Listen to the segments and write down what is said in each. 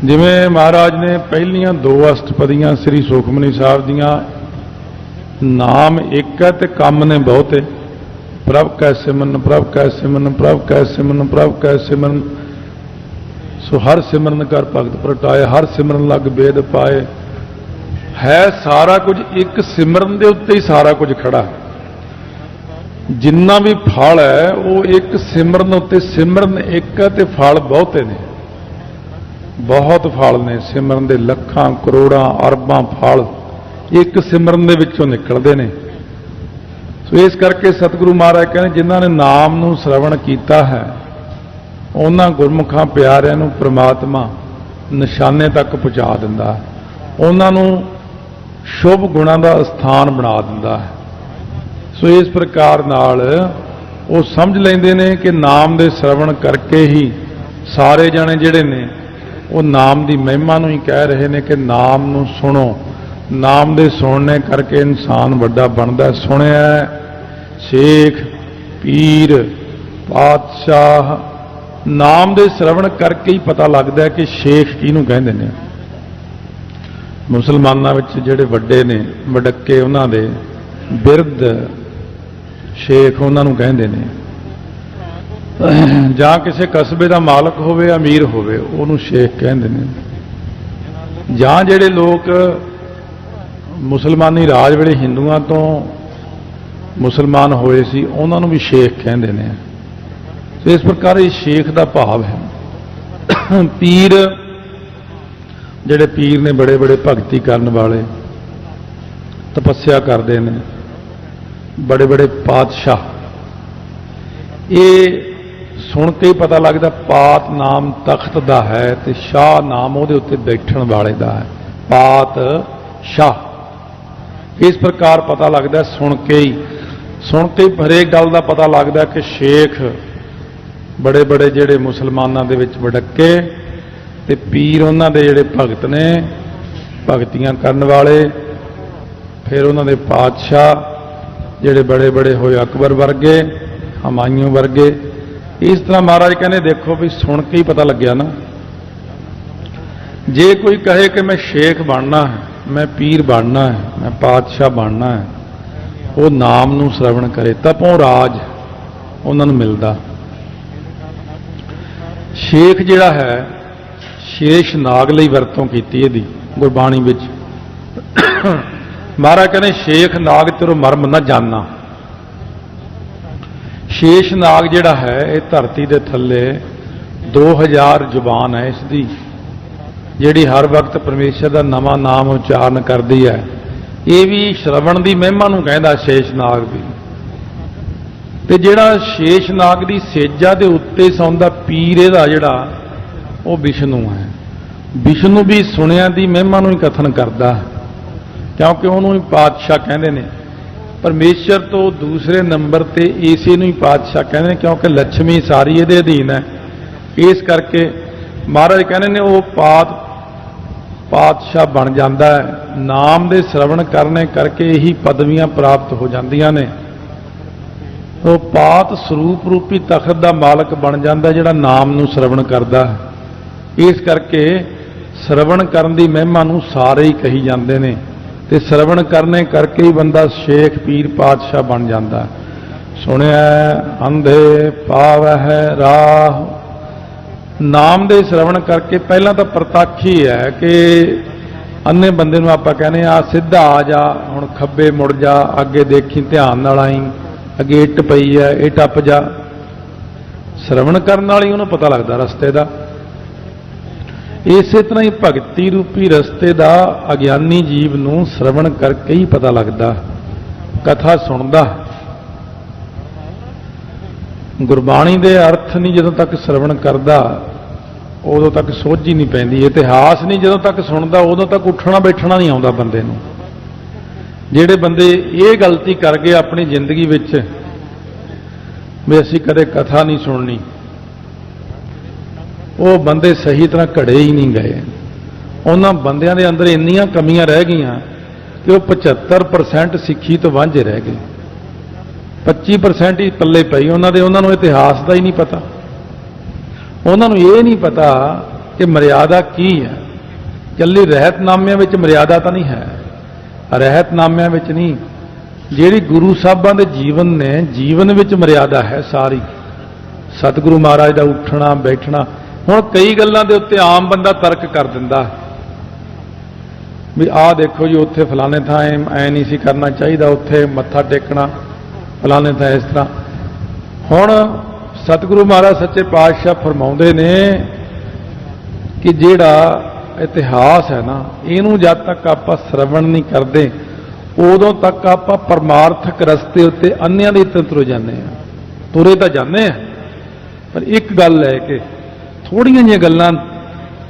जिवें महाराज ने पहलियां दो अष्टपदियां श्री सुखमनी साहब दियां नाम एक है ते काम ने बहुत है। प्रभ कै सिमरन प्रभ कै सिमरन प्रभ कै सिमरन प्रभ कै सिमरन, सो हर सिमरन कर भगत प्रटाए, हर सिमरन लग वेद पाए। है सारा कुछ एक सिमरन दे उत्ते ही सारा कुछ खड़ा है। जिन्ना भी फल है वो एक सिमरन उत्ते, सिमरन एक है ते फल बहुते ने, बहुत फल ने सिमरन दे, लखां करोड़ां अरबां फल एक सिमरन दे विचों निकलदे ने। सो इस करके सतगुरु महाराज कहने जिन्हां ने नाम नूं श्रवण कीता है उन्हां गुरमुखां प्यारिआं नूं परमात्मा निशाने तक पहुंचा दिंदा है, उन्हां नूं शुभ गुणां दा स्थान बना दिंदा है। सो इस प्रकार नाल वो समझ लैंदे ने कि नाम दे श्रवण करके ही सारे जने जिहड़े ने वो नाम दी महिमा नूं ही कह रहे ने कि नाम नूं सुनो, नाम दे सुनने करके इंसान वड्डा बनदा। सुनिया शेख पीर पातशाह, नाम दे श्रवण करके ही पता लगता है कि शेख किहनूं कहंदे ने। मुसलमानां विच जिहड़े वड्डे ने वडक्के उन्हां दे बिरध शेख उन्हां नूं कहंदे ने, जां किसी कस्बे का मालक होवे अमीर होवे उहनूं शेख कहंदे ने, जां जिहड़े लोग मुसलमानी राज वेले हिंदुआं तो मुसलमान होए सी उन्हां नूं भी शेख कहंदे ने। तो इस प्रकार ये शेख का भाव है। पीर जिहड़े पीर ने बड़े बड़े भगती करने वाले, तपस्या करते हैं, बड़े बड़े पातशाह, ये सुन के ही पता लगता पात नाम तख्त दा है ते शाह नाम उहदे उत्ते बैठण वाले दा है, पात शाह। इस प्रकार पता लगता सुन के ही हरेक गल का पता लगता कि शेख बड़े बड़े जिहड़े मुसलमानां दे विच वडक्के ते पीर उन्हां दे जिहड़े भगत ने भगतियां करन वाले, फिर उन्हां दे पातशाह जिहड़े बड़े बड़े होए अकबर वर्गे हमायूं वर्गे। इस तरह महाराज कहने देखो भी सुन के ही पता लग्या ना, जे कोई कहे कि मैं शेख बनना है, मैं पीर बनना है, मैं पातशाह बनना है, वो नाम नूं श्रवण करे तपों राज उन्होंने मिलता। शेख जिहड़ा है शेष नाग लई वरतों कीती इहदी गुरबाणी विच। महाराज कहने शेख नाग तेरो मर्म ना जाना। शेष नाग जिहड़ा है ये धरती दे थल्ले 2000 जुबान है इसकी, जिहड़ी हर वक्त परमेश्वर का नवा नाम उच्चारण करती है। ये भी श्रवण की महिमा नूं कहंदा शेष नाग भी। ते जिहड़ा शेष नाग की सेजा दे उत्ते सौंदा पीर इहदा जिहड़ा वो विष्णु है। विष्णु भी सुनिया की महिमा नूं ही कथन करता है, क्योंकि उन्होंने ही पातशाह कहते हैं। परमेश्वर तो दूसरे नंबर ते इसे नूं ही पातशाह कहते हैं, क्योंकि लक्ष्मी सारी इहदे अधीन है। इस करके महाराज कहने ने वो पातशाह बन जाता है। नाम दे श्रवण करने करके ही पदवियां प्राप्त हो जांदियां ने। तो पात स्वरूप रूपी तखत का मालक बन जाता जिहड़ा नाम नूं श्रवण करता है। इस करके श्रवण करन दी महिमा नूं सारे ही कही जाते हैं, ते श्रवण करने करके ही बंदा शेख पीर पातशाह बन जाता है। सुनिया अंधे पावै राह, नाम दे श्रवण करके पहला तो प्रतक्ष ही है कि अन्ने बंदे नूं आपां कहने आ सीधा आ जा, हुण खब्बे मुड़ जा, अगे देखी ध्यान नाल आई, अगे इट पई है ये टप जा। श्रवण करन नाल ही उहनूं पता लगदा रस्ते दा। इसे तरह ही भगती रूपी रस्ते का अज्ञानी जीव नूं श्रवण करके ही पता लगता, कथा सुनता। गुरबाणी के अर्थ नहीं जदों तक श्रवण करता उदों तक सोझ ही नहीं पैंदी। इतिहास नहीं जदों तक सुनता उदों तक उठना बैठना नहीं आता बंदे नूं। जिहड़े बंदे ये गलती कर गए अपनी जिंदगी विच भी असीं कदे कथा नहीं सुननी, वो बंदे सही तरह घड़े ही नहीं गए। उन्हां बंदियां दे अंदर इन्नियां कमियां रह गईयां कि वो 75% सिੱਖੀ तो वांझे रह गए। 25% ही पल्ले पई उन्हां नूं इतिहास का ही नहीं पता। उन्होंने ये नहीं पता कि मर्यादा की है। कल्ली रहतनामिਆਂ ਵਿੱਚ मर्यादा तो नहीं है, रहतनामिਆਂ ਵਿੱਚ नहीं, ਜਿਹੜੀ गुरु साहबां ਦੇ जीवन ने जीवन ਵਿੱਚ मर्यादा है सारी। सतगुरु महाराज ਦਾ ਉੱਠਣਾ ਬੈਠਣਾ, ਹੁਣ कई ਗੱਲਾਂ ਦੇ ਉੱਤੇ ਆਮ ਬੰਦਾ ਤਰਕ ਕਰ ਦਿੰਦਾ भी आ देखो जी उत्थे फलाने थां ऐ नहीं सी करना चाहिए, उत्थे मत्था टेकना फलाने थां इस तरह। हुण सतगुरु महाराज सच्चे पातशाह फरमाउंदे ने कि जिहड़ा इतिहास है ना, इहनूं जद तक आपां श्रवण नहीं करते उदों तक आपां परमार्थक रस्ते उत्ते अन्नियां दे तुर जाने हैं। तुरे तां जाने हैं, पर एक गल है कि थोड़ियां जिहियां गल्लां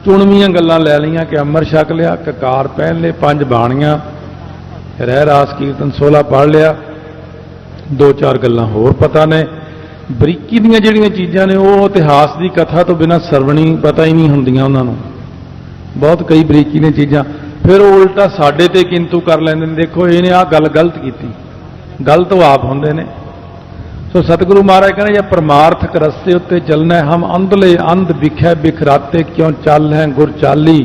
चुणवियां गल्लां लै लईआं कि अमर छक लिया, ककार पहन ले, 5 बाणियां, रह रास कीर्तन 16 पढ़ लिया, 2-4 गल्लां होर पता ने। बरीकी दीयां जिहड़ियां चीज़ां ने वो इतिहास की कथा तो बिना सरवणी पता ही नहीं हुंदियां उन्हां नूं। बहुत कई बरीकी ने चीज़ां, फिर वो उल्टा साडे ते किंतु कर लैंदे ने, देखो इहने आ गल गलत कीती, गलत वो आप हुंदे ने। सो सतगुरु महाराज कहने जब परमार्थक रस्ते उत्ते चलना है, हम अंधले अंध बिखै बिखराते क्यों चल हैं गुर चाली,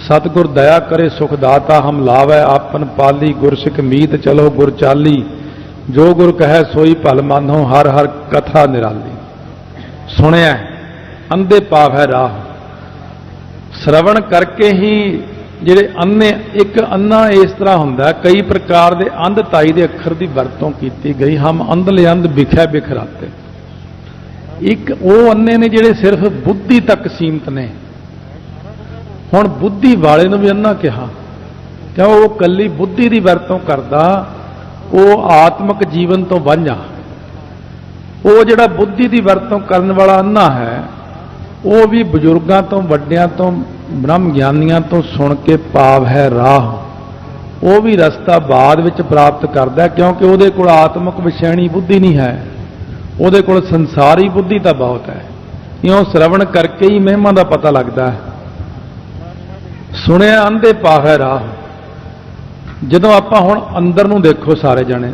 सतगुर दया करे सुखदाता हम लावै आपन पाली, गुरसिख मीत चलो गुर चाली, जो गुर कहे सोई भल मानो हर हर कथा निराली। सुनिया अंधे पाव है राह, श्रवण करके ही ਜਿਹੜੇ अन्ने, एक अन्ना इस तरह होंदा, कई प्रकार के अंधताई के अखर की वरतों की गई। हम अंधले अंध बिखै बिखराते, एक वो अन्ने ने जिहड़े सिर्फ बुद्धि तक सीमित ने। हुण बुद्धि वाले नूं भी अन्ना कहा, क्यों वो कल्ली बुद्धि की वरतों करदा, वो आत्मक जीवन तो वांझा। वो जिहड़ा बुद्धि की वरतों करने वाला अन्ना है, वो भी बजुर्गों तो वड्डियां तो ब्रह्म ज्ञानियों तो सुन के पाव है राह, वो भी रस्ता बाद विच प्राप्त करता, क्योंकि वो कोल आत्मक विषैणी बुद्धि नहीं है, वो कोल संसारी बुद्धि तो बहुत है। इं श्रवण करके ही महिमा का पता लगता है। सुनिया अंधे पाव है राह, जदों आपां हुण अंदर नूं देखो सारे जने,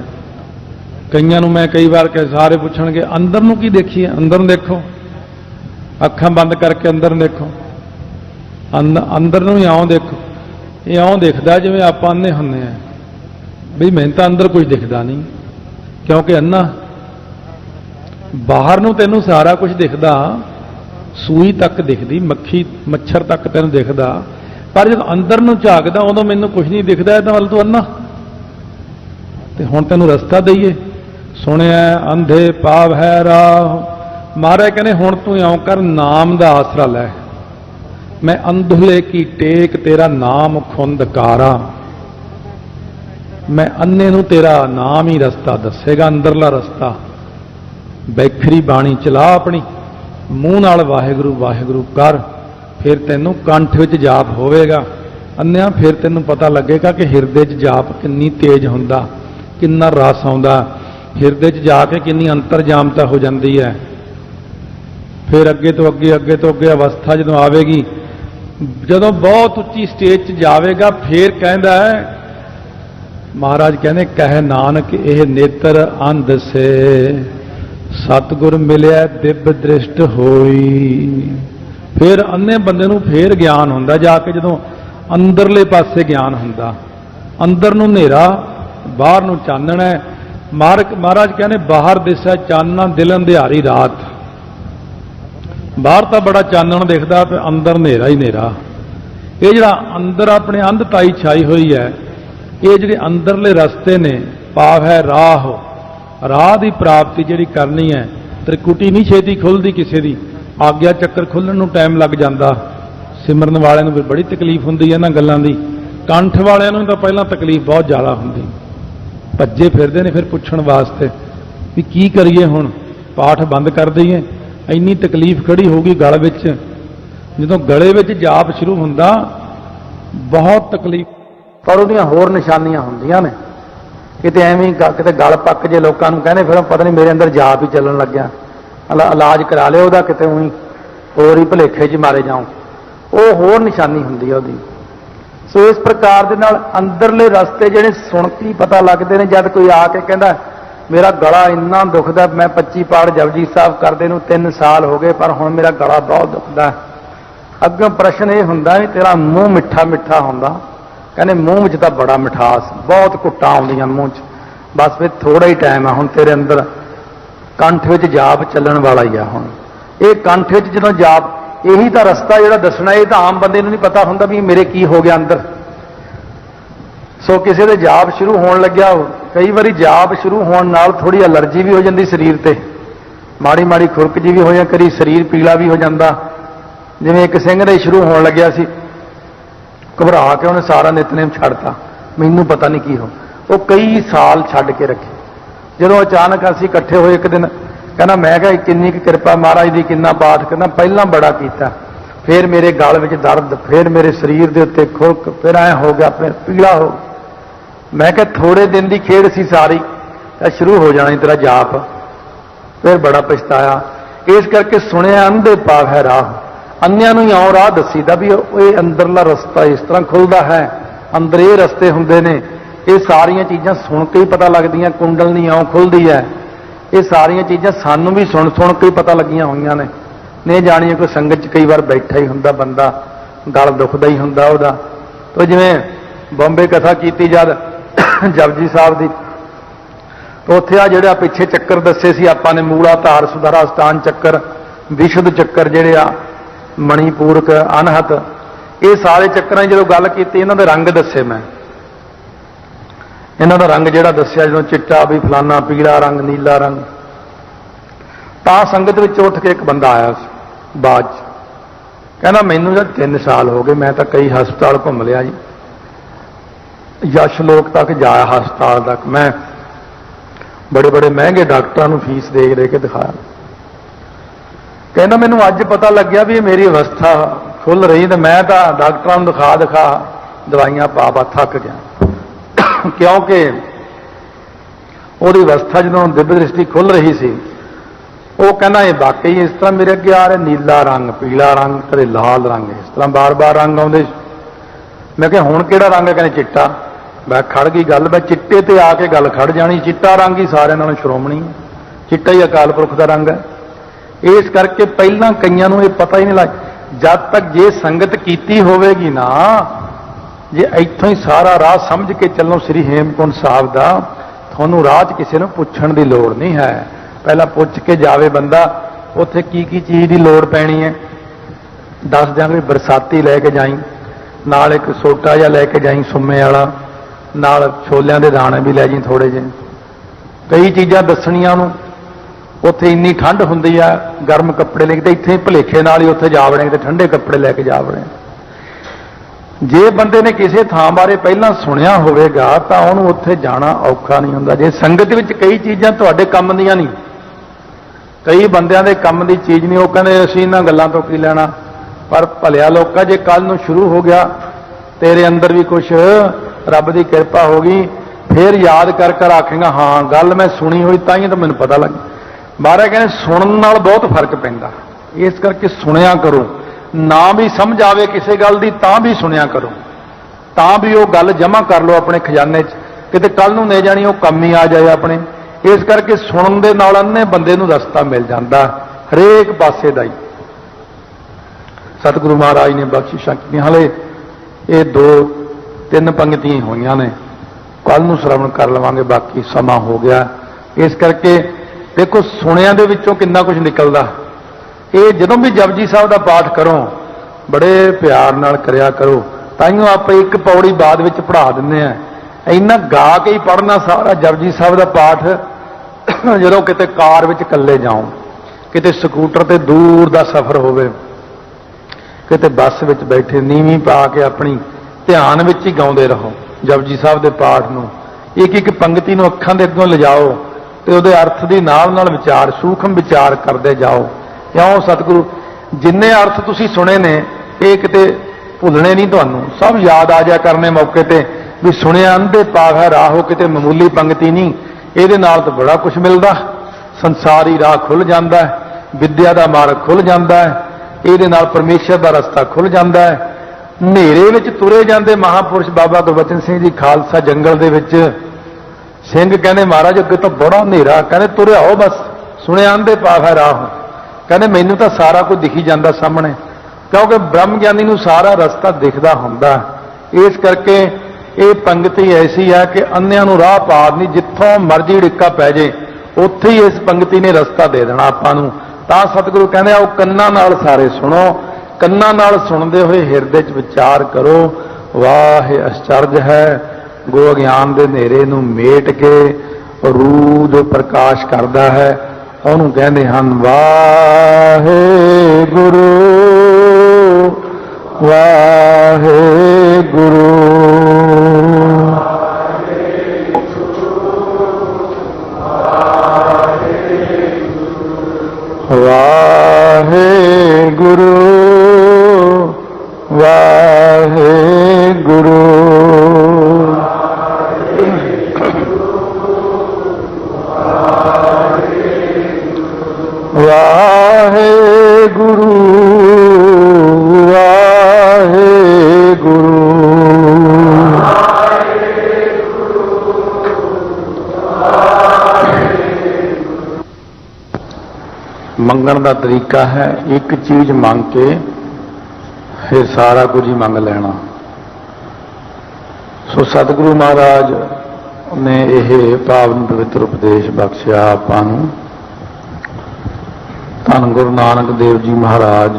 कईयां नूं मैं कई बार कह सारे पुछणगे अंदर नूं की देखीए, अंदर नूं देखो, अखां बंद करके अंदर देखो, अंदर नूं इउं देखो, इउं दिखदा जिवें आपां अन्ने हुंदे आ बई मैनूं तां अंदर कुछ दिखदा नहीं, क्योंकि अन्ना। बाहर नूं तैनूं सारा कुछ दिखदा, सूई तक दिखदी, मक्खी मच्छर तक तैनूं दिखदा, पर जद अंदर नूं झाकदा उदों मैनूं कुछ नहीं दिखदा, इहदा मतलब तूं अन्ना। ते हुण तैनूं रस्ता दईए, सुनिया अंधे पाव है राह। महाराज कहने हुण तूं इउं कर, नाम दा आसरा लै, मैं अंधुले की टेक तेरा नाम खुंदकारा। मैं अन्ने नूं तेरा नाम ही रस्ता दसेगा, अंदरला रस्ता। बैखरी बाणी चला अपनी, मूँह नाल वाहिगुरू वाहिगुरू कर, फिर तैनूं कंठ विच जाप होवेगा। अन्निया फिर तैनूं पता लगेगा कि हिरदे च जाप किन्नी तेज हुंदा, किन्ना रस आउंदा, हिरदे च जाके किन्नी अंतरजामता हो जाती है। फिर अगे तो अगे अवस्था जदों आवेगी, जदों बहुत उच्ची स्टेज च जावेगा, फिर कहता है महाराज कहने कह नानक यह नेत्र अंध से सतगुर मिलिया दिव्य दृष्ट होई। फिर अन्ने बंदे नूं फिर ज्ञान हुंदा, जाके जदों अंदरले पासे ज्ञान हुंदा, अंदर नूं नेरा बाहर नूं चानण है। महाराज कहने बाहर दिसा चानना दिल अंधियारी रात, बाहर तो बड़ा चानण दिखता, पर अंदर नेरा ही नेरा। ये जिहड़ा अंदर अपने अंधताई छाई हुई है, ये जिहड़े अंदरले रस्ते ने पाव है राह, राह की प्राप्ति जिहड़ी करनी है, त्रिकुटी नहीं छेती खुलती किसी की, आग्या चक्कर खुलण नूं टाइम लग जाता। सिमरन वाले नूं भी बड़ी तकलीफ हुंदी है इन्हां गल्लां दी, कंठ वालिआं नूं तां पहिलां तकलीफ बहुत ज़्यादा हुंदी, भज्जे फिरदे ने फिर पुछण वास्ते भी की करिए, हुण पाठ बंद कर दईए, इन्नी तकलीफ खड़ी होगी गल विच। जदों गले विच जाप शुरू हुंदा बहुत तकलीफ, पर उहदियां होर निशानियां हुंदियां ने। किते एवें किते गल पक जे लोकां नूं कहने फिर पता नहीं मेरे अंदर जाप ही चलन लग गया, इलाज करा लिया उहदा, किते उही होर ही भुलेखे च मारे जाऊं, वो होर निशानी हुंदी है उहदी। सो इस प्रकार दे नाल अंदरले रस्ते जिहड़े सुण के पता लगदे ने। जद कोई आके कहंदा मेरा गला इन्ना दुखदा, मैं 25 पाठ जपजी साहब करदे नूं 3 साल हो गए, पर हुण मेरा गला बहुत दुखदा, अगों प्रश्न ये हुंदा भी तेरा मूँह मिठा मिठा हुंदा, कहने मूँह में तो बड़ा मिठास, बहुत घुट्टा आउंदियां मूँह च, बस फिर थोड़ा ही टाइम है हुण तेरे अंदर कंठ विच जाप चलण वाला ही आ। हुण ये कंठ विच जदों जाप, यही तो रस्ता जिहड़ा दसना, ये तो आम बंदे नूं नहीं पता हुंदा भी मेरे की हो गया अंदर। सो किसी दे जाप शुरू होण लग्या, कई बारी जाप शुरू होण नाल थोड़ी एलर्जी भी हो जाती शरीर ते, माड़ी माड़ी खुरक जी भी हो जाए, कभी शरीर पीला भी हो जाता। जिवें एक सिंह दे शुरू होण लग्या सी, घबरा के उन्हें सारा नितनेम छड्डता, मैनूं पता नहीं की हो, वो कई साल छड्ड के रखे। जदों अचानक असीं इकट्ठे होए एक दिन, कहना मैं कहा किन्नी किरपा महाराज की, किन्ना पाठ करना, पहला बड़ा कीता, फिर मेरे गल विच दर्द, फिर मेरे शरीर के उत्ते खुरक, फिर ऐ हो गया, फिर पीला हो। मैं कहा थोड़े दिन की खेड़ सी सारी, शुरू हो जाना तेरा जाप। फिर बड़ा पछताया। इस करके सुनिया अंधे पाव है राह, अन्या नूं आउं राह दसीदा भी ये अंदरला रस्ता इस तरह खुलता है, अंदर ये रस्ते हुंदे ने। ये सारियां चीज़ां सुन के ही पता लगदियां, कुंडलनी आउं खुलदी है, ये सारियां चीज़ां सानूं भी सुन सुन के ही पता लगियां होईयां ने। नहीं जानिए कोई संगत च कई बार बैठा ही हुंदा बंदा, गल दुखदा ही हुंदा उहदा। तो जिवें बॉम्बे कथा कीती जद जपजी साहब की, तो उत्थे आ जिहड़ा पिछे चक्कर दसे सी आपां ने, मूलाधार सुधारा स्थान चक्कर, विशुद्ध चक्कर जिहड़े आ, मणिपूरक अनहत, ये सारे चक्करां जो गल की, इन्हां दे रंग दसे मैं, इन्हां दा रंग जिहड़ा दस्सिया जो चिट्टा भी फलाना, पीला रंग, नीला रंग। तां संगत विच उठ के एक बंदा आया बाज, कहना मैनूं जब 3 साल हो गए, मैं तो कई हस्पताल घूम लिया जी, यशलोक तक जाया हस्पताल तक, मैं बड़े बड़े महंगे डॉक्टरों को फीस दे के दिखाया। कहना मैनूं अज पता लग्या भी मेरी अवस्था खुल रही, तो मैं तो डॉक्टरों को दिखा दिखा दवाइयां पा पा थक गया, क्योंकि वो अवस्था जो दिव्य दृष्टि खुल रही सी, वो कहना ये वाकई इस तरह मेरे अगे आ रहा, नीला रंग, पीला रंग, कदे लाल रंग, इस तरह बार बार रंग आउंदे। मैं कहा हुण किहड़ा रंग है? कहने चिट्टा। मैं खड़ गई गल, मैं चिट्टे ते आके गल खड़ जानी, चिट्टा रंग ही सारे नालों श्रोमणी, चिट्टा ही अकाल पुरख का रंग है। इस करके पहला कईयां नूं ये पता ही नहीं लग, जब तक जे संगत कीती होवेगी ना, जे इत्थों ही सारा राह समझ के चलो श्री हेमकुंड साहब का, थानू राह च किसी नूं पुछण दी लोड़ नहीं है। पहला पुछ के जावे बंदा, उत्थे की चीज़ की लोड़ पैनी है, दस देंगे, बरसाती लैके जाई, नाल एक सोटा जिहा लैके जाई सुम्मे वाला, नाल छोलियां दे दाने भी लै जी थोड़े जे, कई चीज़ां दसणियां नूं। उत्थे इन्नी ठंड हुंदी आ, गर्म कपड़े लेके, इत्थे भुलेखे नाल ही उत्थे जा वड़े ते ठंडे कपड़े लैके जा वड़े। जे बंदे ने किसी थां बारे पहलां सुनिया होवेगा तां उहनूं उत्थे जाना औखा नहीं हुंदा। जे संगत विच कई चीज़ां तुहाडे काम दीयां नहीं, कई बंदियां दे काम दी चीज़ नहीं, वो कहंदे असीं इन्हां गल्लां तो की लैणा। पर भलिया लोका, जे कल नूं शुरू हो गया, तेरे अंदर भी कुछ रब की किरपा होगी, फिर याद कर कर आखेगा हाँ गल मैं सुनी हुई, तां ही तो मैनूं पता लग। महाराज कहने सुनन नाल बहुत फर्क पैंदा, इस करके सुनिया करो, ना भी समझ आवे किसी गल दी तां भी सुनिया करो, तां भी वो गल जमा कर लो अपने खजाने च, किते कल नूं नहीं जानी वो कम ही आ जाए अपने। इस करके सुनन दे नाल अन्ने बंदे नूं रस्ता मिल जाता हरेक पासे दा ही। सतगुरु महाराज ने बख्शिशां कीतियां, हले ये 2-3 पंक्तियां होईयां ने, कल नूं श्रवण कर लवांगे, बाकी समा हो गया। इस करके देखो सुनिया दे विचों कितना कुछ निकलदा। ये जदों भी जपजी साहब का पाठ करो बड़े प्यार नाल करिया करो, ताइयों आप एक पौड़ी बाद विच पढ़ा दिंदे आ। इन्ना गा के ही पढ़ना सारा जपजी साहब का पाठ, जदों किते कार विच कल्ले जाओ, किते स्कूटर ते दूर दा सफर होवे, किते बस विच बैठे नीवी पा के अपनी ध्यान विच ही गाउंदे रहो जपजी साहब के पाठ नूं। एक एक पंक्ति नूं अखां दे अग्गों लिजाओ ते उहदे अर्थ दी नाल नाल विचार, सूखम विचार करते जाओ। क्यों सतगुरु जिन्ने अर्थ तुसीं सुने ने ये किते भुलने नहीं, तुहानूं सब याद आ जाया करने मौके ते भी सुनिया अंधे पागा राहो, किते मामूली पंक्ति नहीं, ये नाल तो बड़ा कुछ मिलता। संसारी राह खुल जाता है, विद्या का मार्ग खुल जाता है, ये नाल परमेश्वर का रस्ता खुल जाता है। नेरे विच तुरे जाते महापुरुष बाबा गुरबचन सिंह जी खालसा जंगल दे विच, सिंह कहने महाराज अगे तो बड़ा नेरा, कहने तुरे आओ बस, सुनिया अंधे पागा राह, कहने मैनू तो सारा कुछ दिखी जाता सामने। क्योंकि ब्रह्म ज्ञानी नूं सारा रस्ता दिखदा हुंदा। इस करके ये पंक्ति ऐसी है कि अन्यां नूं राह पार नहीं, जिथों मर्जी डिक्का पै जे उत्थे ही इस पंक्ति ने रस्ता दे देना आपां नूं। तां सतगुरु कहंदे आओ कन्नां नाल सारे सुनो, कन्नां नाल सुणदे होए हिरदे च विचार करो। वाह आश्चर्य है, गो अज्ञान दे नेरे नूं मेट के रूह जो प्रकाश करदा है ਉਹਨੂੰ ਕਹਿੰਦੇ ਹਨ ਵਾਹਿਗੁਰੂ ਵਾਹਿਗੁਰੂ। ਵਾਹਿਗੁਰੂ ਵਾਹਿਗੁਰੂ। ਵਾਹਿਗੁਰੂ ਵਾਹਿਗੁਰੂ। ਮੰਗਣ ਦਾ ਤਰੀਕਾ ਹੈ ਇੱਕ ਚੀਜ਼ ਮੰਗ ਕੇ ਫਿਰ ਸਾਰਾ ਕੁਝ ਹੀ ਮੰਗ ਲੈਣਾ। ਸੋ ਸਤਿਗੁਰੂ ਮਹਾਰਾਜ ਨੇ ਇਹ ਪਾਵਨ ਪਵਿੱਤਰ ਉਪਦੇਸ਼ ਬਖਸ਼ਿਆ ਆਪਾਂ ਨੂੰ। ਧੰਨ ਗੁਰੂ ਨਾਨਕ ਦੇਵ ਜੀ ਮਹਾਰਾਜ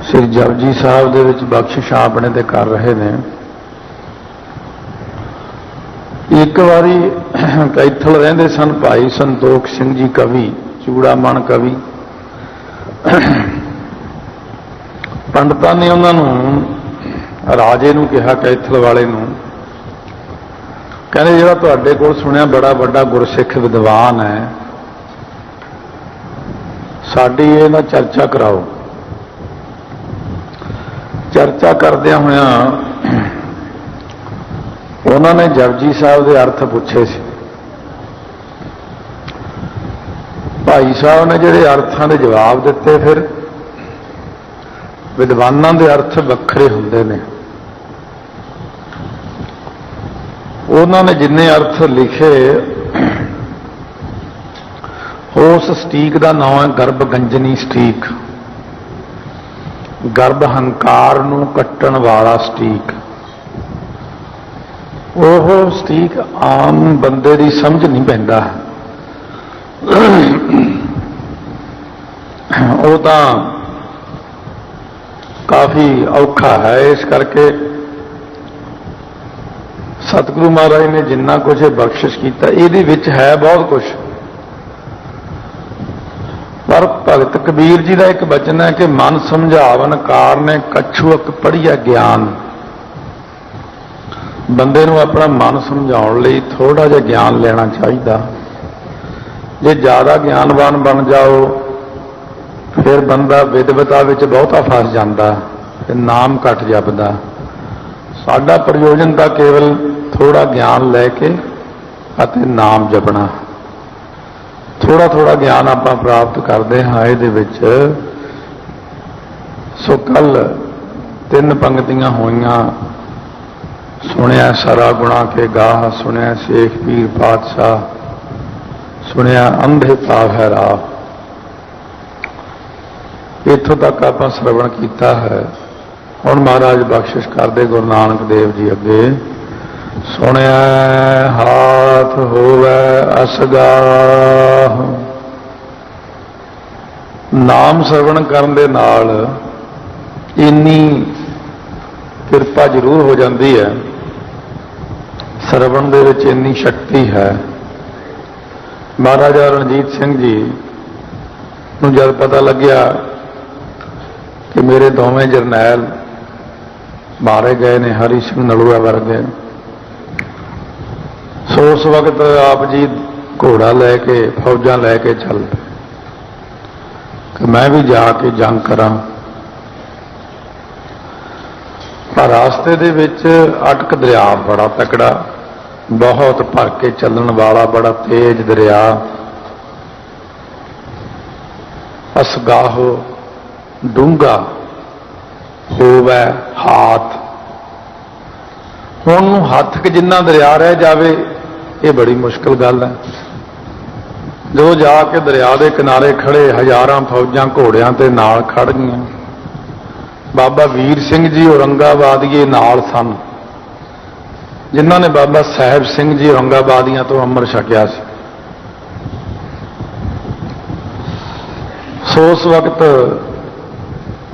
ਸ੍ਰੀ ਜਪਜੀ ਸਾਹਿਬ ਦੇ ਵਿੱਚ ਬਖਸ਼ਿਸ਼ ਆਪਣੇ ਤੇ ਕਰ ਰਹੇ ਨੇ। ਇੱਕ ਵਾਰੀ ਕੈਥਲ ਰਹਿੰਦੇ ਸਨ ਭਾਈ ਸੰਤੋਖ ਸਿੰਘ ਜੀ ਕਵੀ, ਚੂੜਾਮਣ ਕਵੀ। ਪੰਡਤਾਂ ਨੇ ਉਹਨਾਂ ਨੂੰ, ਰਾਜੇ ਨੂੰ ਕਿਹਾ, ਕੈਥਲ ਵਾਲੇ ਨੂੰ, ਕਹਿੰਦੇ ਜਿਹੜਾ ਤੁਹਾਡੇ ਕੋਲ ਸੁਣਿਆ ਬੜਾ ਵੱਡਾ ਗੁਰਸਿੱਖ ਵਿਦਵਾਨ ਹੈ, ਸਾਡੀ ਇਹ ਨਾਲ ਚਰਚਾ ਕਰਾਓ। ਚਰਚਾ ਕਰਦਿਆਂ ਹੋਇਆਂ ਉਹਨਾਂ ਨੇ ਜਪਜੀ ਸਾਹਿਬ ਦੇ ਅਰਥ ਪੁੱਛੇ ਸੀ। ਭਾਈ ਸਾਹਿਬ ਨੇ ਜਿਹੜੇ ਅਰਥਾਂ ਦੇ ਜਵਾਬ ਦਿੱਤੇ, ਫਿਰ ਵਿਦਵਾਨਾਂ ਦੇ ਅਰਥ ਵੱਖਰੇ ਹੁੰਦੇ ਨੇ। ਉਹਨਾਂ ਨੇ ਜਿੰਨੇ ਅਰਥ ਲਿਖੇ, ਉਸ ਸਟੀਕ ਦਾ ਨਾਮ ਹੈ ਗਰਭ ਗੰਜਨੀ ਸਟੀਕ। ਗਰਭ ਹੰਕਾਰ ਨੂੰ ਕੱਟਣ ਵਾਲਾ ਸਟੀਕ। ਉਹ ਸਟੀਕ ਆਮ ਬੰਦੇ ਦੀ ਸਮਝ ਨਹੀਂ ਪੈਂਦਾ। ਉਹ ਤਾਂ ਕਾਫੀ ਔਖਾ ਹੈ। ਇਸ ਕਰਕੇ ਸਤਿਗੁਰੂ ਮਹਾਰਾਜ ਨੇ ਜਿੰਨਾ ਕੁਝ ਬਖਸ਼ਿਸ਼ ਕੀਤਾ, ਇਹਦੇ ਵਿੱਚ ਹੈ ਬਹੁਤ ਕੁਝ। ਪਰ ਭਗਤ ਕਬੀਰ ਜੀ ਦਾ ਇੱਕ ਬਚਨ ਹੈ ਕਿ ਮਨ ਸਮਝਾਵਨ ਕਾਰਨੇ ਕਛੂਕ ਪੜ੍ਹਿਆ ਗਿਆਨ। ਬੰਦੇ ਨੂੰ ਆਪਣਾ ਮਨ ਸਮਝਾਉਣ ਲਈ ਥੋੜਾ ਜਿਹਾ ਗਿਆਨ ਲੈਣਾ ਚਾਹੀਦਾ। ਜੇ ਜ਼ਿਆਦਾ ਗਿਆਨਵਾਨ ਬਣ ਜਾਓ ਫਿਰ ਬੰਦਾ ਵਿਦਵਤਾ ਵਿੱਚ ਬਹੁਤਾ ਫਸ ਜਾਂਦਾ, ਤੇ ਨਾਮ ਘੱਟ ਜਪਦਾ। ਸਾਡਾ ਪ੍ਰਯੋਜਨ ਤਾਂ ਕੇਵਲ ਥੋੜਾ ਗਿਆਨ ਲੈ ਕੇ ਅਤੇ ਨਾਮ ਜਪਣਾ। ਥੋੜਾ ਥੋੜਾ ਗਿਆਨ ਆਪਾਂ ਪ੍ਰਾਪਤ ਕਰਦੇ ਹਾਂ ਇਹਦੇ ਵਿੱਚ। ਸੋ ਕੱਲ 3 ਪੰਕਤੀਆਂ ਹੋਈਆਂ, ਸੁਣਿਆ ਸਾਰਾ ਗੁਣਾ ਕੇ ਗਾਹ, ਸੁਣਿਆ ਸ਼ੇਖ ਪੀਰ ਪਾਤਸ਼ਾਹ, ਸੁਣਿਆ ਅੰਧੇ ਪਾਵ ਹੈ ਰਾਹ। ਇੱਥੋਂ ਤੱਕ ਆਪਾਂ ਸਰਵਣ ਕੀਤਾ ਹੈ। ਹੁਣ ਮਹਾਰਾਜ ਬਖਸ਼ਿਸ਼ ਕਰਦੇ ਗੁਰੂ ਨਾਨਕ ਦੇਵ ਜੀ ਅੱਗੇ। ਸੁਣਿਆ ਹਾਥ ਹੋਵੇ ਅਸਗਾਹ। ਨਾਮ ਸਰਵਣ ਕਰਨ ਦੇ ਨਾਲ ਇੰਨੀ ਕਿਰਪਾ ਜ਼ਰੂਰ ਹੋ ਜਾਂਦੀ ਹੈ, ਸਰਵਣ ਦੇ ਵਿੱਚ ਇੰਨੀ ਸ਼ਕਤੀ ਹੈ। ਮਹਾਰਾਜਾ ਰਣਜੀਤ ਸਿੰਘ ਜੀ ਨੂੰ ਜਦ ਪਤਾ ਲੱਗਿਆ ਕਿ ਮੇਰੇ ਦੋਵੇਂ ਜਰਨੈਲ ਮਾਰੇ ਗਏ ਨੇ, ਹਰੀ ਸਿੰਘ ਨਲੂਆ ਵਰਗੇ, ਸੋ ਉਸ ਵਕਤ ਆਪ ਜੀ ਘੋੜਾ ਲੈ ਕੇ, ਫੌਜਾਂ ਲੈ ਕੇ ਚੱਲ ਪਏ ਕਿ ਮੈਂ ਵੀ ਜਾ ਕੇ ਜੰਗ ਕਰਾਂ। ਪਰ ਰਾਸਤੇ ਦੇ ਵਿੱਚ ਅਟਕ ਦਰਿਆ ਬੜਾ ਤਕੜਾ, ਬਹੁਤ ਭਰ ਕੇ ਚੱਲਣ ਵਾਲਾ, ਬੜਾ ਤੇਜ਼ ਦਰਿਆ। ਅਸਗਾਹੋ ਡੂੰਘਾ ਹੋਵੇ ਹਾਥ। ਹੁਣ ਹੱਥ ਕਿ ਜਿੰਨਾ ਦਰਿਆ ਰਹਿ ਜਾਵੇ, ਇਹ ਬੜੀ ਮੁਸ਼ਕਲ ਗੱਲ ਹੈ। जो जाके दरिया के किनारे खड़े हजारां फौजां घोड़ियां ते नाल खड़ गईयां। बाबा वीर सिंह जी औरंगाबादीए नाल सन, जिन्हां ने बाबा साहिब सिंह जी औरंगाबादियां तो अमृत छकिया सी। सो उस वक्त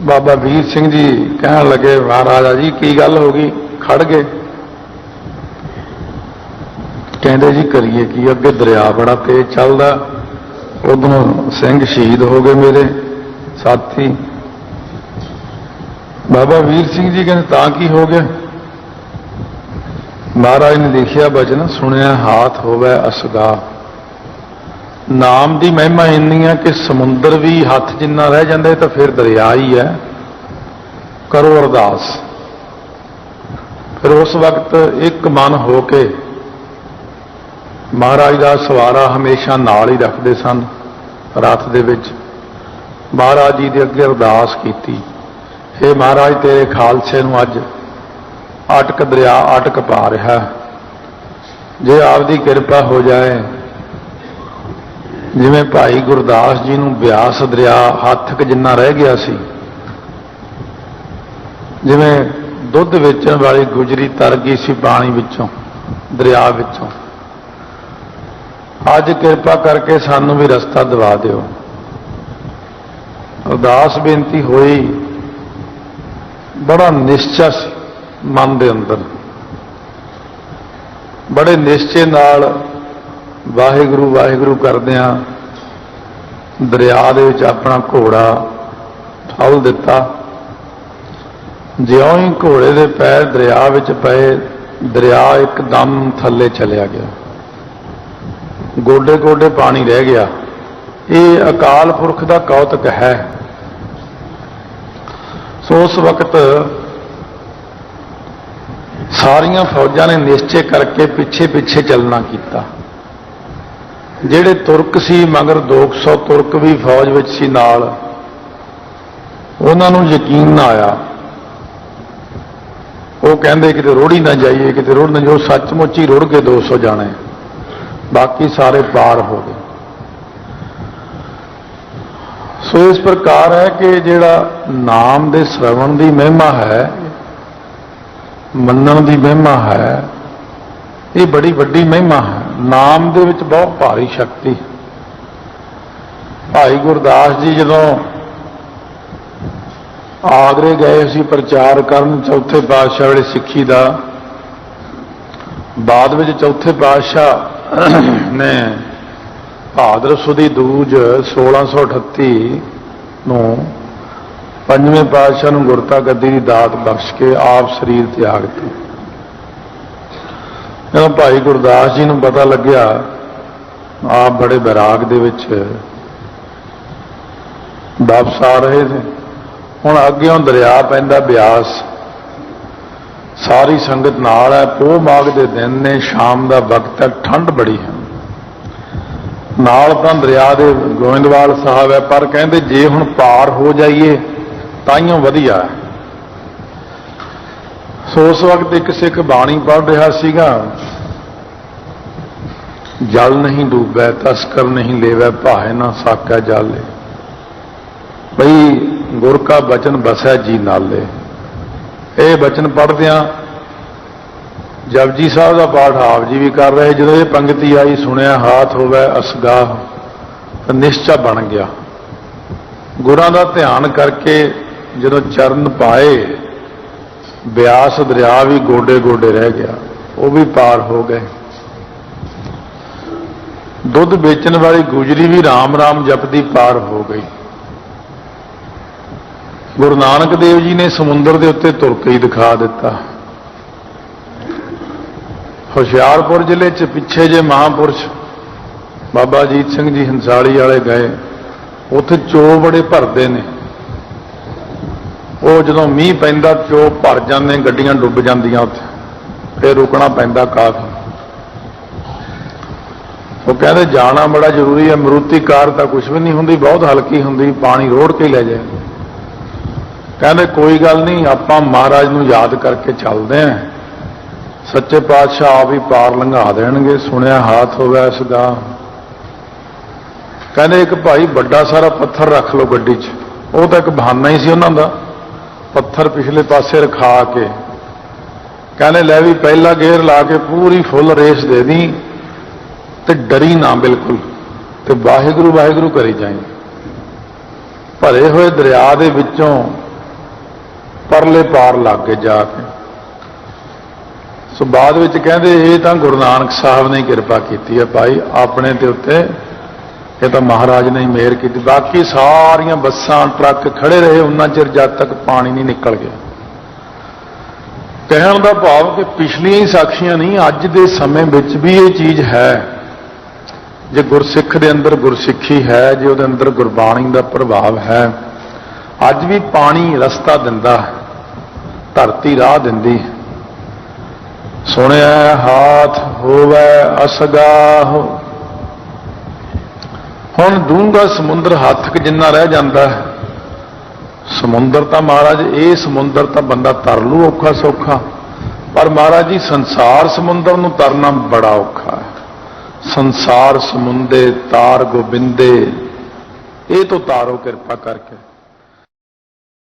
बाबा वीर सिंह जी कहन लगे, महाराजा जी की गल हो गई, खड़ गए। कहते जी करिए कि अगे दरिया बड़ा तेज चलदा, उधरों सिंह शहीद हो गए मेरे साथी। बाबा वीर सिंह जी कहते तां की हो गया? महाराज ने लिखिया बचन, सुनिया हाथ होवे असगा। नाम की महिमा इन्नी है कि समुंदर भी हथ जिन्ना रह जाए तो फिर दरिया ही है। करो अरदास। फिर उस वक्त एक मन हो के महाराज का सवारा हमेशा नाल ही रखते सन रथ दे विच। महाराज जी के अगे अरदास की, हे महाराज तेरे खालसे नूं अज अटक दरिया अटक पा रहा, जे आपकी किरपा हो जाए, जिवें भाई गुरदास जी नूं ब्यास दरिया हथ क जिन्ना रह गया सी, जिवें दुध वेचण वाली गुजरी तर गई सी पानी विचों दरिया विचों, अज किरपा करके सानू भी रस्ता दवा दिओ। अरदास बेनती होई, बड़ा निश्चय सी मन दे अंदर, बड़े निश्चय नाल वाहिगुरू वाहिगुरू करदिआं दरिया दे विच अपना घोड़ा ठौल दिता। ज्यों ही घोड़े दे पैर दरिया विच पए, दरिया एकदम थल्ले चलिया गया, गोडे गोडे पानी रह गया। ये अकाल पुरख का कौतक है। सो उस वक्त सारियां फौजां ने निश्चय करके पिछे पिछे चलना किया। जेड़े तुर्क सी मगर 200 तुर्क भी फौज विच सी नाल, उन्हां नूं यकीन ना आया। वो कहंदे किते रुड़ ही ना जाइए, किते रुड़ ना, जो सचमुच ही रुड़ के 200 जाने, बाकी सारे पार हो गए। सो इस प्रकार है कि जेड़ा नाम दे श्रवण की महिमा है, मनन की महिमा है, ये बड़ी वड्डी महिमा है। नाम दे विच बहुत भारी शक्ति। भाई गुरदास जी जदों आगरे गए सी प्रचार करन चौथे पातशाह वेले सिੱਖੀ ਦਾ, बाद विच चौथे पातशाह ने भादर सुदी दूज 1638 नूं पंजवें पातशाह नूं गुरता गद्दी की दात बख्श के आप शरीर त्याग दिता। जदों भाई गुरदास जी नूं पता लग्या, आप बड़े बैराग दे विच वापस आ रहे थे। हुण अग्गेों दरिया पैंदा ब्यास, सारी संगत नाल है। पोह माघ के दिन ने, शाम का वक्त है, ठंड बड़ी है। नाल तां दरिया दे गोविंदवाल साहब है, पर कहते जे हुण पार हो जाइए ताइयों वधिया है। सो उस वक्त एक सिख बाणी पढ़ रहा सीगा, जल नहीं डूबै तस्कर नहीं लेवै, भाए ना साकै जाले, भई गुर का बचन बसै जी नाले। ये बचन पढ़दियां जपजी साहब का पाठ आप जी भी कर रहे। जो ये पंक्ति आई, सुनिया हाथ होवे असगाह, तो निश्चय बन गया। गुरां का ध्यान करके जो चरण पाए, ब्यास दरिया भी गोडे गोडे रह गया, वो भी पार हो गए। दुध बेचण वाली गुजरी भी राम राम जपदी पार हो गई। गुरु नानक देव जी ने समुंदर के उत्ते तुर के ही दिखा दिता। हुशियारपुर जिले च पिछे जे महापुरुष बाबा अजीत सिंह जी हंसाली वाले गए, उत्थे चो बड़े भरते ने। वो जो मीह पैंदा चो भर जाते, गड्डियां डुब जांदियां, उत्थे फिर रुकना पैंदा काफी। वो कहते जाना बड़ा जरूरी है, मरूती कार तो कुछ भी नहीं होंदी, बहुत हल्की होंदी, पानी रोड़ के ले जाए। कहते कोई गल नहीं, आपां महाराज नूं याद करके चलते हैं, सच्चे पातशाह आप ही पार लंघा देणगे। सुनिया हाथ होवे इसदा। ਕਹਿੰਦੇ ਇੱਕ ਭਾਈ ਵੱਡਾ ਸਾਰਾ ਪੱਥਰ ਰੱਖ ਲਓ ਗੱਡੀ 'ਚ। ਉਹ ਤਾਂ ਇੱਕ ਬਹਾਨਾ ਹੀ ਸੀ ਉਹਨਾਂ ਦਾ, ਪੱਥਰ ਪਿਛਲੇ ਪਾਸੇ ਰਖਾ ਕੇ ਕਹਿੰਦੇ ਲੈ ਵੀ ਪਹਿਲਾ ਗੇਅਰ ਲਾ ਕੇ ਪੂਰੀ ਫੁੱਲ ਰੇਸ ਦੇ ਦੀ ਤੇ ਡਰੀ ਨਾ ਬਿਲਕੁਲ, ਤੇ ਵਾਹਿਗੁਰੂ ਵਾਹਿਗੁਰੂ ਕਰੀ ਜਾਈਂ। ਭਰੇ ਹੋਏ ਦਰਿਆ ਦੇ ਵਿੱਚੋਂ ਪਰਲੇ ਪਾਰ ਲੱਗ ਕੇ ਜਾ ਕੇ। ਸੋ ਬਾਅਦ ਵਿੱਚ ਕਹਿੰਦੇ ਇਹ ਤਾਂ ਗੁਰੂ ਨਾਨਕ ਸਾਹਿਬ ਨੇ ਕਿਰਪਾ ਕੀਤੀ ਹੈ ਭਾਈ ਆਪਣੇ ਤੇ ਉੱਤੇ, ਇਹ ਤਾਂ ਮਹਾਰਾਜ ਨੇ ਮਿਹਰ ਕੀਤੀ। ਬਾਕੀ ਸਾਰੀਆਂ ਬੱਸਾਂ ਟਰੱਕ ਖੜੇ ਰਹੇ ਉਹਨਾਂ ਚਿਰ ਜਦ ਤੱਕ ਪਾਣੀ ਨਹੀਂ ਨਿਕਲ ਗਿਆ। ਕਹਿਣ ਦਾ ਭਾਵ ਕਿ ਪਿਛਲੀਆਂ ਹੀ ਸਾਖੀਆਂ ਨਹੀਂ, ਅੱਜ ਦੇ ਸਮੇਂ ਵਿੱਚ ਵੀ ਇਹ ਚੀਜ਼ ਹੈ। ਜੇ ਗੁਰਸਿੱਖ ਦੇ ਅੰਦਰ ਗੁਰਸਿੱਖੀ ਹੈ, ਜੇ ਉਹਦੇ ਅੰਦਰ ਗੁਰਬਾਣੀ ਦਾ ਪ੍ਰਭਾਵ ਹੈ, ਅੱਜ ਵੀ ਪਾਣੀ ਰਸਤਾ ਦਿੰਦਾ ਹੈ, ਧਰਤੀ ਰਾਹ ਦਿੰਦੀ। ਸੁਣਿਆ ਹਾਥ ਹੋਵੇ ਅਸਗਾਹ। ਹੁਣ ਡੂੰਘਾ ਸਮੁੰਦਰ ਹੱਥ ਕ ਜਿੰਨਾ ਰਹਿ ਜਾਂਦਾ ਹੈ। ਸਮੁੰਦਰ ਤਾਂ ਮਹਾਰਾਜ, ਇਹ ਸਮੁੰਦਰ ਤਾਂ ਬੰਦਾ ਤਰ ਲੂ ਔਖਾ ਸੌਖਾ, ਪਰ ਮਹਾਰਾਜ ਜੀ ਸੰਸਾਰ ਸਮੁੰਦਰ ਨੂੰ ਤਰਨਾ ਬੜਾ ਔਖਾ ਹੈ। ਸੰਸਾਰ ਸਮੁੰਦੇ ਤਾਰ ਗੋਬਿੰਦੇ, ਇਹ ਤੋਂ ਤਾਰੋ ਕਿਰਪਾ ਕਰਕੇ।